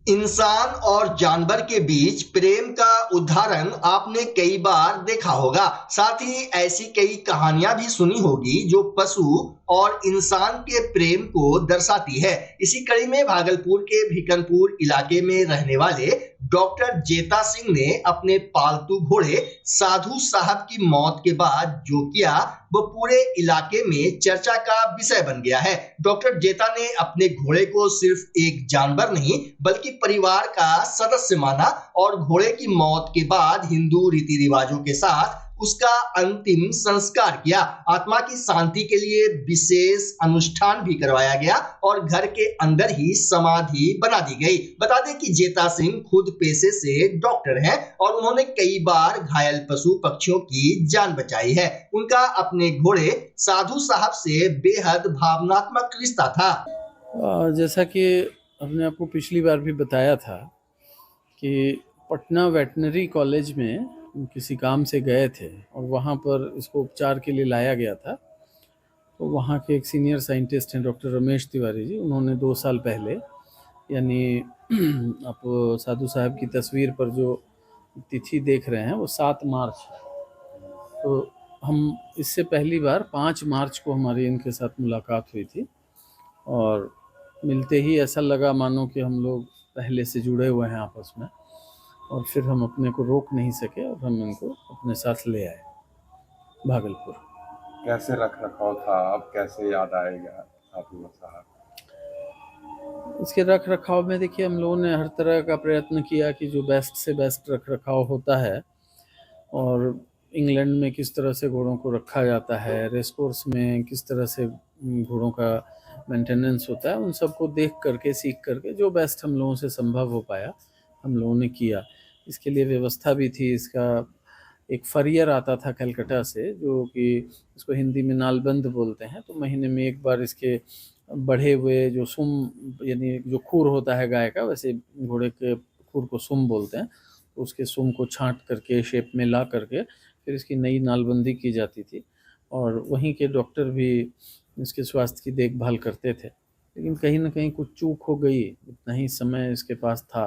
इंसान और जानवर के बीच प्रेम का उदाहरण आपने कई बार देखा होगा। साथ ही ऐसी कई कहानियां भी सुनी होगी जो पशु और इंसान के प्रेम को दर्शाती है। इसी कड़ी में भागलपुर के भिकनपुर इलाके में रहने वाले डॉक्टर जेता सिंह ने अपने पालतू घोड़े साधु साहब की मौत के बाद जो किया वो पूरे इलाके में चर्चा का विषय बन गया है। डॉक्टर जेता ने अपने घोड़े को सिर्फ एक जानवर नहीं बल्कि परिवार का सदस्य माना और घोड़े की मौत के बाद हिंदू रीति रिवाजों के साथ उसका अंतिम संस्कार किया। आत्मा की शांति के लिए विशेष अनुष्ठान भी करवाया गया और घर के अंदर ही समाधि बना दी गई। बता दें कि जेता सिंह खुद पेशे से डॉक्टर हैं और उन्होंने कई बार घायल पशु पक्षियों की जान बचाई है। उनका अपने घोड़े साधु साहब से बेहद भावनात्मक रिश्ता था। जैसा कि हमने आपको पिछली बार भी बताया था कि पटना वेटनरी कॉलेज में किसी काम से गए थे और वहाँ पर इसको उपचार के लिए लाया गया था। तो वहाँ के एक सीनियर साइंटिस्ट हैं डॉक्टर रमेश तिवारी जी, उन्होंने 2 साल पहले यानी आप साधु साहब की तस्वीर पर जो तिथि देख रहे हैं वो 7 मार्च है। तो हम इससे पहली बार 5 मार्च को हमारी इनके साथ मुलाकात हुई थी और मिलते ही ऐसा लगा मानो कि हम लोग पहले से जुड़े हुए हैं आपस में, और फिर हम अपने को रोक नहीं सके और हम इनको अपने साथ ले आए भागलपुर। कैसे रख रखाव था, अब कैसे याद आएगा साधु साहब? इसके रख रखाव में देखिए हम लोगों ने हर तरह का प्रयत्न किया कि जो बेस्ट से बेस्ट रख रखाव होता है, और इंग्लैंड में किस तरह से घोड़ों को रखा जाता है, रेस कोर्स में किस तरह से घोड़ों का मेंटेनेंस होता है, उन सबको देख करके सीख करके जो बेस्ट हम लोगों से संभव हो पाया हम लोगों ने किया। इसके लिए व्यवस्था भी थी। इसका एक फरियर आता था कलकत्ता से जो कि इसको हिंदी में नालबंद बोलते हैं। तो महीने में एक बार इसके बढ़े हुए जो सुम यानी जो खूर होता है गाय का, वैसे घोड़े के खूर को सुम बोलते हैं, तो उसके सुम को छांट करके शेप में ला करके फिर इसकी नई नालबंदी की जाती थी और वहीं के डॉक्टर भी इसके स्वास्थ्य की देखभाल करते थे। लेकिन कहीं ना कहीं कुछ चूक हो गई, इतना ही समय इसके पास था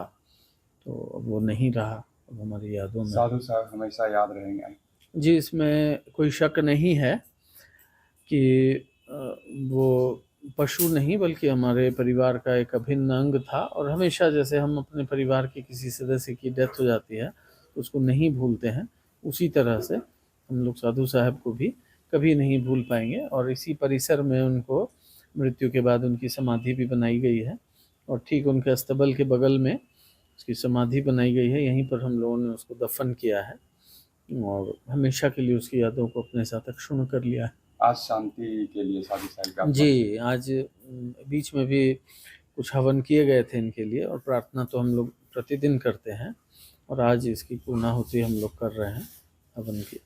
तो अब वो नहीं रहा अब हमारी यादों में। साधु साहब हमेशा याद रहेंगे जी, इसमें कोई शक नहीं है कि वो पशु नहीं बल्कि हमारे परिवार का एक अभिन्न अंग था। और हमेशा जैसे हम अपने परिवार के किसी सदस्य की डेथ हो जाती है तो उसको नहीं भूलते हैं, उसी तरह से हम लोग साधु साहब को भी कभी नहीं भूल पाएंगे। और इसी परिसर में उनको मृत्यु के बाद उनकी समाधि भी बनाई गई है और ठीक उनके अस्तबल के बगल में उसकी समाधि बनाई गई है। यहीं पर हम लोगों ने उसको दफन किया है और हमेशा के लिए उसकी यादों को अपने साथ अक्षुण्ण कर लिया है। आज शांति के लिए साधु साहब का जी, आज बीच में भी कुछ हवन किए गए थे इनके लिए और प्रार्थना तो हम लोग प्रतिदिन करते हैं और आज इसकी पूर्णाहुति हम लोग कर रहे हैं हवन की।